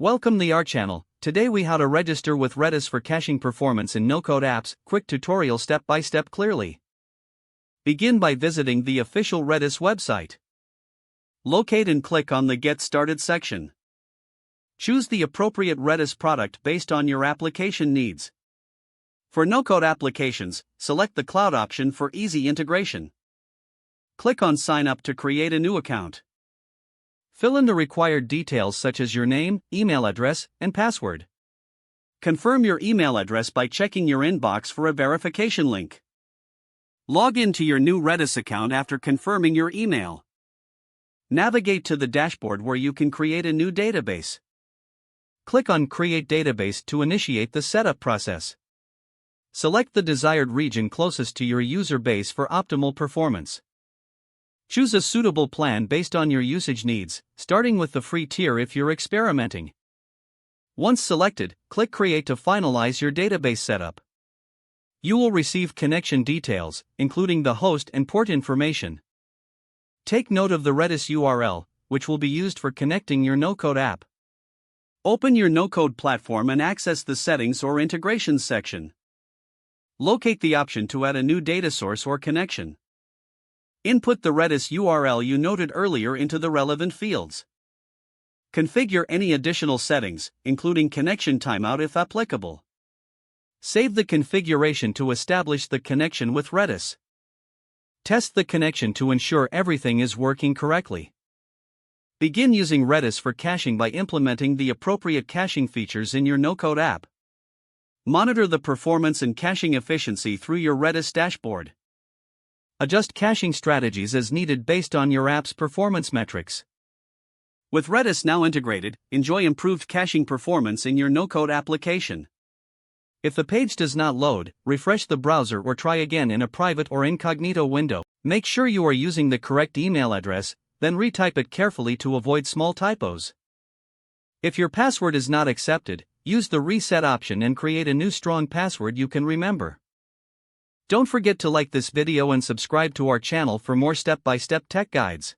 Welcome to our channel. Today we how to register with Redis for caching performance in no-code apps. Quick tutorial step-by-step clearly. Begin by visiting the official Redis website. Locate and click on the Get Started section. Choose the appropriate Redis product based on your application needs. For no-code applications, select the cloud option for easy integration. Click on Sign Up to create a new account. Fill in the required details such as your name, email address, and password. Confirm your email address by checking your inbox for a verification link. Log in to your new Redis account after confirming your email. Navigate to the dashboard where you can create a new database. Click on Create Database to initiate the setup process. Select the desired region closest to your user base for optimal performance. Choose a suitable plan based on your usage needs, starting with the free tier if you're experimenting. Once selected, click Create to finalize your database setup. You will receive connection details, including the host and port information. Take note of the Redis URL, which will be used for connecting your no-code app. Open your no-code platform and access the Settings or Integrations section. Locate the option to add a new data source or connection. Input the Redis URL you noted earlier into the relevant fields. Configure any additional settings, including connection timeout if applicable. Save the configuration to establish the connection with Redis. Test the connection to ensure everything is working correctly. Begin using Redis for caching by implementing the appropriate caching features in your no-code app. Monitor the performance and caching efficiency through your Redis dashboard. Adjust caching strategies as needed based on your app's performance metrics. With Redis now integrated, enjoy improved caching performance in your no-code application. If the page does not load, refresh the browser or try again in a private or incognito window. Make sure you are using the correct email address, then retype it carefully to avoid small typos. If your password is not accepted, use the reset option and create a new strong password you can remember. Don't forget to like this video and subscribe to our channel for more step-by-step tech guides.